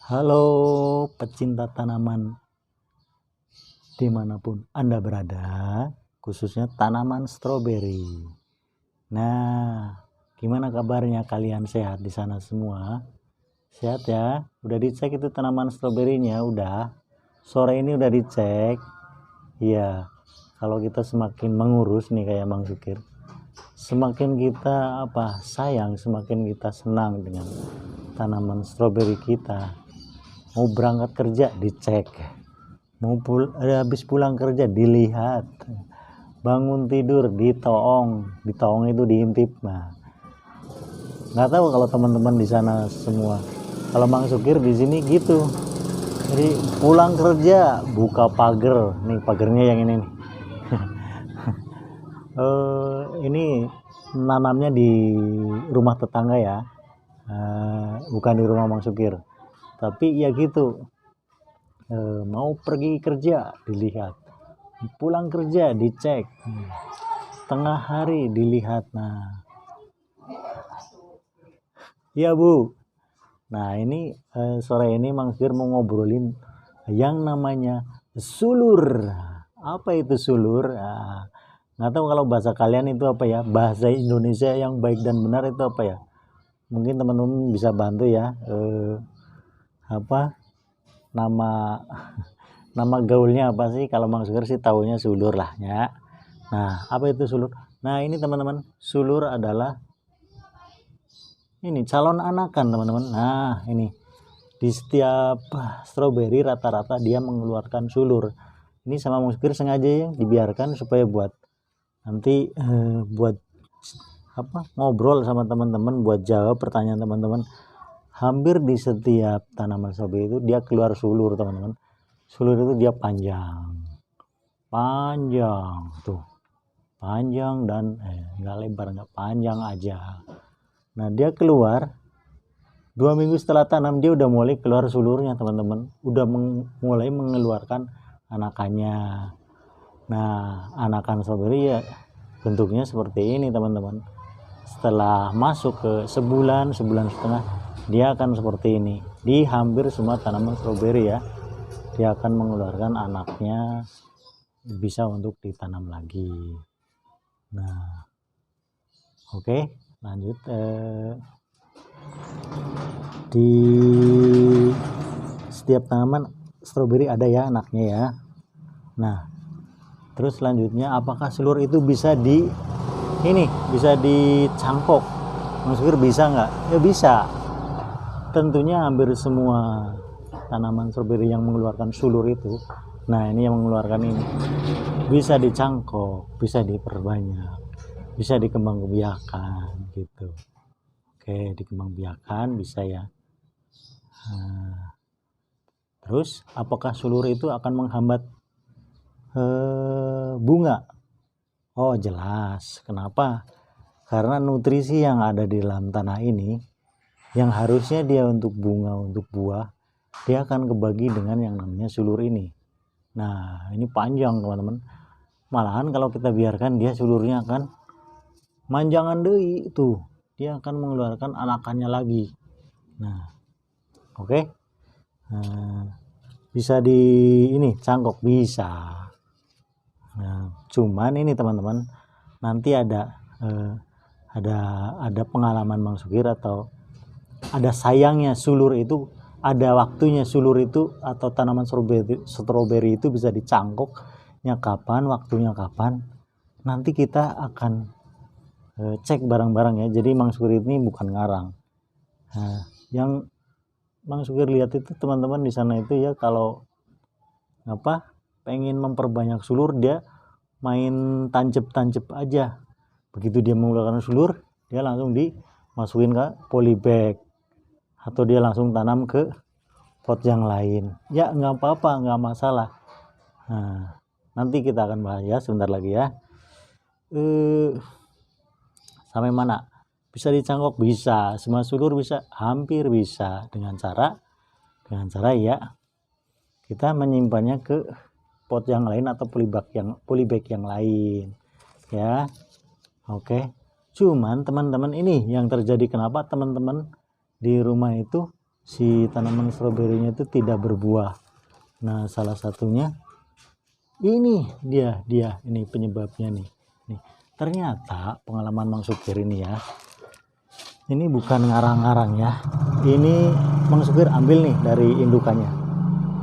Halo pecinta tanaman dimanapun Anda berada, khususnya tanaman stroberi. Nah, gimana kabarnya kalian, sehat di sana semua? Sehat ya? Udah dicek itu tanaman stroberinya? Udah? Sore ini udah dicek? Iya. Kalau kita semakin mengurus nih kayak Bang Sukir, semakin kita sayang, semakin kita senang dengan tanaman stroberi kita. Mau berangkat kerja dicek, mau habis pulang kerja dilihat, bangun tidur ditoong itu diintip. Nah, nggak tahu kalau teman-teman di sana semua, kalau Bang Sukir di sini gitu. Jadi pulang kerja buka pagar, nih pagarnya yang ini nih. Ini nanamnya di rumah tetangga ya, bukan di rumah Bang Sukir. Tapi ya gitu, mau pergi kerja dilihat, pulang kerja dicek, tengah hari dilihat. Nah ya Bu, nah ini sore ini Mang Sukir mau ngobrolin yang namanya sulur. Apa itu sulur? Nggak tahu kalau bahasa kalian itu apa ya, bahasa Indonesia yang baik dan benar itu apa ya. Mungkin teman-teman bisa bantu ya, nama nama gaulnya apa sih? Kalau Bang Sukir sih taunya sulur lah ya. Nah, apa itu sulur? Nah, ini teman-teman, sulur adalah ini calon anakan teman-teman. Nah, ini di setiap stroberi rata-rata dia mengeluarkan sulur. Ini sama Bang Sukir sengaja ya dibiarkan supaya buat nanti buat ngobrol sama teman-teman, buat jawab pertanyaan teman-teman. Hampir di setiap tanaman stroberi itu dia keluar sulur teman-teman. Sulur itu dia panjang tuh, panjang dan nggak lebar, nggak panjang aja. Nah, dia keluar 2 minggu setelah tanam, dia udah mulai keluar sulurnya teman-teman, udah mulai mengeluarkan anakannya. Nah, anakan stroberi ya bentuknya seperti ini teman-teman. Setelah masuk ke sebulan setengah, dia akan seperti ini. Di hampir semua tanaman stroberi ya, dia akan mengeluarkan anaknya, bisa untuk ditanam lagi. Nah, oke, lanjut. Di setiap tanaman stroberi ada ya anaknya ya. Nah, terus selanjutnya, apakah sulur itu bisa bisa dicangkok? Maksudnya bisa nggak? Ya bisa. Tentunya hampir semua tanaman stroberi yang mengeluarkan sulur itu, nah ini yang mengeluarkan ini, bisa dicangkok, bisa diperbanyak, bisa dikembangbiakan gitu. Oke, dikembangbiakan bisa ya. Terus apakah sulur itu akan menghambat bunga? Oh jelas. Kenapa? Karena nutrisi yang ada di dalam tanah ini, yang harusnya dia untuk bunga, untuk buah, dia akan kebagi dengan yang namanya sulur ini. Nah, ini panjang teman-teman. Malahan kalau kita biarkan, dia sulurnya akan manjangan deui tuh. Dia akan mengeluarkan anakannya lagi. Nah, oke. Bisa cangkok bisa. Nah, cuman ini teman-teman, nanti ada pengalaman Bang Sukir, atau ada sayangnya sulur itu, ada waktunya sulur itu atau tanaman stroberi itu bisa dicangkoknya kapan, waktunya kapan. Nanti kita akan cek bareng-bareng ya. Jadi Bang Sukir ini bukan ngarang. Nah, yang Bang Sukir lihat itu teman-teman di sana itu ya, kalau pengen memperbanyak sulur, dia main tancep aja. Begitu dia mengeluarkan sulur, dia langsung dimasukin ke polybag, atau dia langsung tanam ke pot yang lain. Ya nggak apa-apa, nggak masalah. Nah, nanti kita akan bahas ya sebentar lagi ya. Sampai mana? Bisa dicangkok? Bisa. Semua sulur bisa? Hampir bisa. Dengan cara ya kita menyimpannya ke pot yang lain atau polybag yang lain ya. Oke. Cuman teman-teman, ini yang terjadi, kenapa teman-teman di rumah itu si tanaman stroberinya itu tidak berbuah. Nah, salah satunya ini dia ini penyebabnya nih. Ternyata pengalaman Mang Sukir ini ya, ini bukan ngarang-ngarang ya, ini Mang Sukir ambil nih dari indukannya.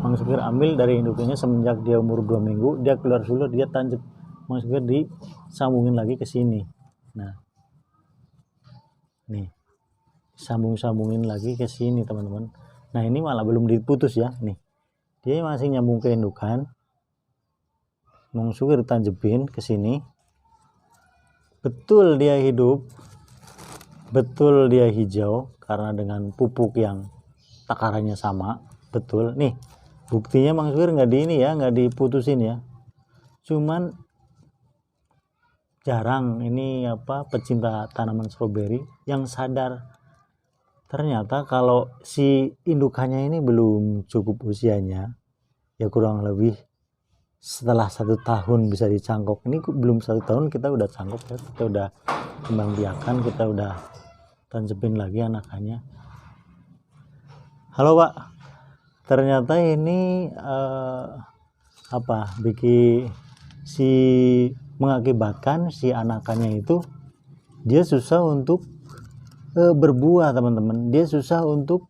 Mang Sukir ambil dari indukannya semenjak dia umur 2 minggu, dia keluar sulur, dia tancap, Mang Sukir disambungin lagi ke sini. Nah, nih sambungin lagi ke sini teman-teman. Nah, ini malah belum diputus ya, nih dia masih nyambung ke indukan. Mang Sukir tanjepin ke sini, betul dia hidup, betul dia hijau karena dengan pupuk yang takarannya sama, betul. Nih buktinya Mang Sukir nggak diputusin ya, cuman jarang ini pecinta tanaman stroberi yang sadar ternyata kalau si indukannya ini belum cukup usianya, ya kurang lebih setelah 1 tahun bisa dicangkok. Ini belum 1 tahun kita udah cangkok ya, kita udah kembang biakan, kita udah tancepin lagi anakannya. Halo Pak, ternyata ini mengakibatkan si anakannya itu dia susah untuk berbuah teman-teman, dia susah untuk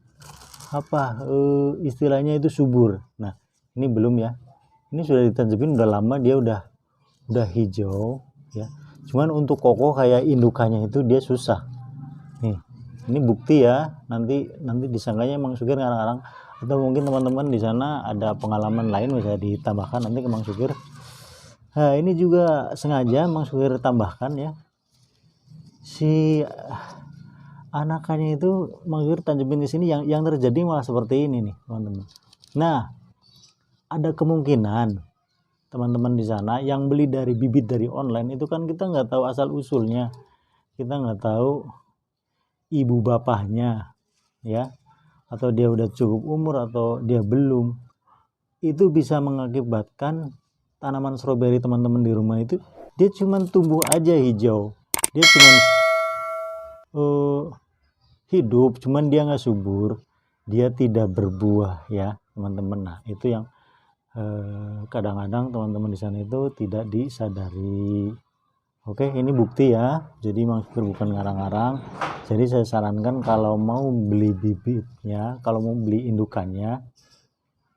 istilahnya itu subur. Nah, ini belum ya, ini sudah ditancepin udah lama, dia udah hijau ya, cuman untuk kokoh kayak indukannya itu dia susah. Nih, ini bukti ya, nanti disangkanya Mang Sukir ngarang-ngarang, atau mungkin teman-teman di sana ada pengalaman lain bisa ditambahkan nanti ke Mang Sukir. Nah, ini juga sengaja Mang Sukir tambahkan ya, si anakannya itu Mang Sukir tancepin ke sini, yang terjadi malah seperti ini nih teman-teman. Nah, ada kemungkinan teman-teman di sana yang beli dari bibit dari online itu kan kita nggak tahu asal usulnya, kita nggak tahu ibu bapaknya ya, atau dia udah cukup umur atau dia belum. Itu bisa mengakibatkan tanaman stroberi teman-teman di rumah itu dia cuman tumbuh aja hijau, dia cuman hidup, cuman dia nggak subur, dia tidak berbuah ya teman-teman. Nah, itu yang kadang-kadang teman-teman di sana itu tidak disadari. Oke, ini bukti ya, jadi Mang Sukir bukan ngarang-ngarang. Jadi saya sarankan kalau mau beli bibitnya, kalau mau beli indukannya,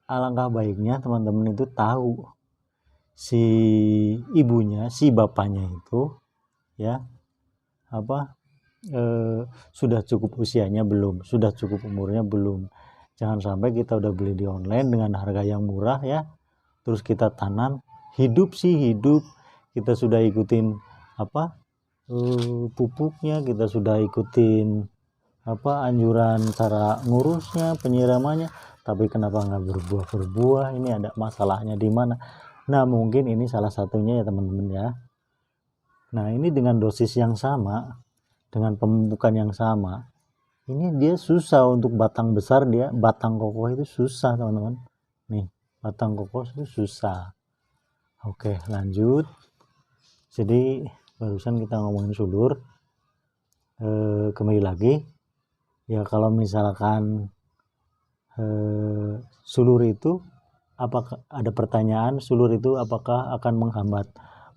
alangkah baiknya teman-teman itu tahu si ibunya, si bapaknya itu ya sudah cukup usianya belum, sudah cukup umurnya belum. Jangan sampai kita udah beli di online dengan harga yang murah ya, terus kita tanam, hidup, kita sudah ikutin pupuknya, kita sudah ikutin anjuran cara ngurusnya, penyiramannya, tapi kenapa nggak berbuah, ini ada masalahnya di mana. Nah, mungkin ini salah satunya ya teman-teman ya. Nah, ini dengan dosis yang sama, dengan pemupukan yang sama, ini dia susah untuk batang besar, dia batang kokoh itu susah teman-teman. Nih, batang kokoh itu susah. Oke, lanjut. Jadi barusan kita ngomongin sulur, kembali lagi ya, kalau misalkan sulur itu, apakah ada pertanyaan, sulur itu apakah akan menghambat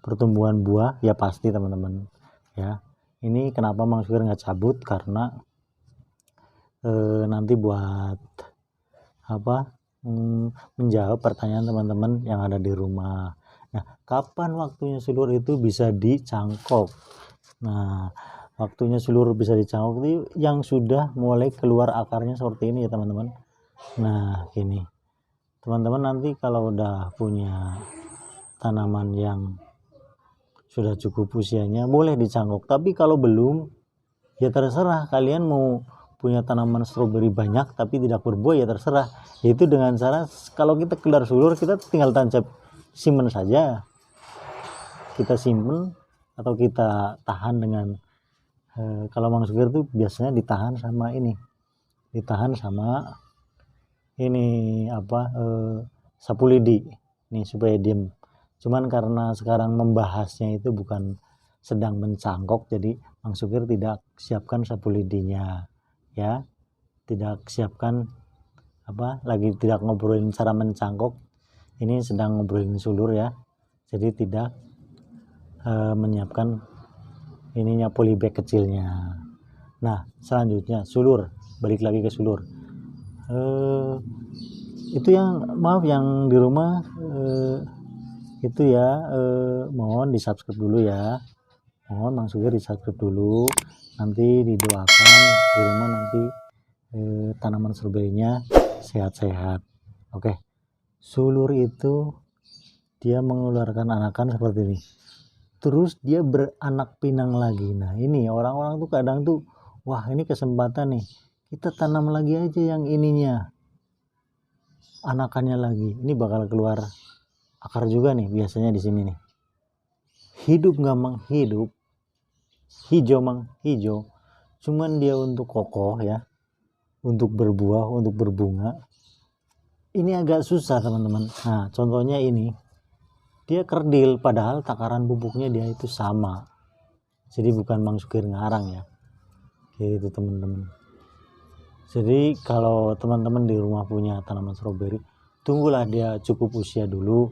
pertumbuhan buah? Ya pasti teman-teman ya. Ini kenapa Mang Sukir nggak cabut, karena nanti buat menjawab pertanyaan teman-teman yang ada di rumah. Nah, kapan waktunya sulur itu bisa dicangkok? Nah, waktunya sulur bisa dicangkok itu yang sudah mulai keluar akarnya seperti ini ya teman-teman. Nah, gini teman-teman, nanti kalau udah punya tanaman yang sudah cukup usianya boleh dicangkok, tapi kalau belum ya terserah, kalian mau punya tanaman stroberi banyak tapi tidak berbuah ya terserah, yaitu dengan cara kalau kita keluar sulur kita tinggal tancap, simpen saja, kita simpen atau kita tahan dengan kalau Mang Sukir itu biasanya ditahan sama ini, sapu lidi nih supaya diem. Cuman karena sekarang membahasnya itu bukan sedang mencangkok, jadi Mang Sukir tidak siapkan sapu lidinya ya. tidak siapkan lagi tidak ngobrolin cara mencangkok, ini sedang ngobrolin sulur ya, jadi tidak menyiapkan ininya polybag kecilnya. Nah selanjutnya sulur, balik lagi ke sulur. Itu yang maaf yang di rumah itu ya, mohon di subscribe dulu ya, mohon Mang Sugir di subscribe dulu, nanti didoakan di rumah nanti tanaman stroberinya sehat-sehat. Oke. Sulur itu dia mengeluarkan anakan seperti ini, terus dia beranak pinang lagi. Nah ini orang-orang tuh kadang tuh, wah ini kesempatan nih, kita tanam lagi aja yang ininya, anakannya lagi, ini bakal keluar akar juga nih biasanya di sini nih. Hidup nggak menghidup, hijau menghijau, cuman dia untuk kokoh ya, untuk berbuah, untuk berbunga, ini agak susah teman-teman. Nah contohnya ini, dia kerdil padahal takaran pupuknya dia itu sama, jadi bukan Mang Sugir ngarang ya, gitu teman-teman. Jadi kalau teman-teman di rumah punya tanaman stroberi, tunggulah dia cukup usia dulu,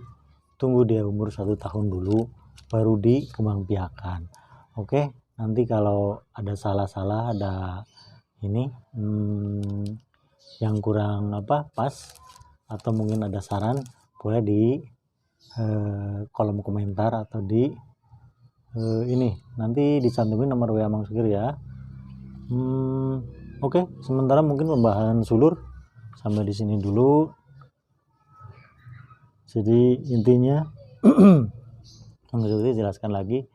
tunggu dia umur 1 tahun dulu, baru dikembangbiakan. Oke, nanti kalau ada salah-salah, ada ini yang kurang pas, atau mungkin ada saran, boleh di kolom komentar atau di ini nanti dicantumin nomor WA Mang Sugir ya. Oke, sementara mungkin pembahasan sulur sampai di sini dulu. Jadi intinya Mang Sugir jelaskan lagi,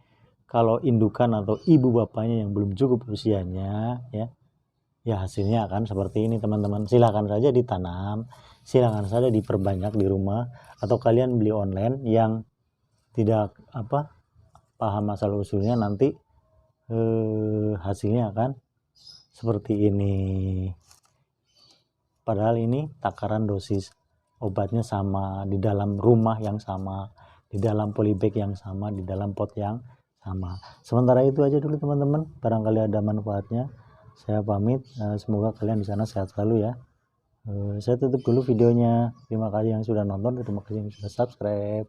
kalau indukan atau ibu bapaknya yang belum cukup usianya ya hasilnya akan seperti ini teman-teman. Silakan saja ditanam, silakan saja diperbanyak di rumah, atau kalian beli online yang tidak paham asal usulnya, nanti hasilnya akan seperti ini. Padahal ini takaran dosis obatnya sama, di dalam rumah yang sama, di dalam polybag yang sama, di dalam pot yang sama. Sementara itu aja dulu teman-teman, barangkali ada manfaatnya. Saya pamit, semoga kalian di sana sehat selalu ya. Saya tutup dulu videonya. Terima kasih yang sudah nonton, terima kasih yang sudah subscribe.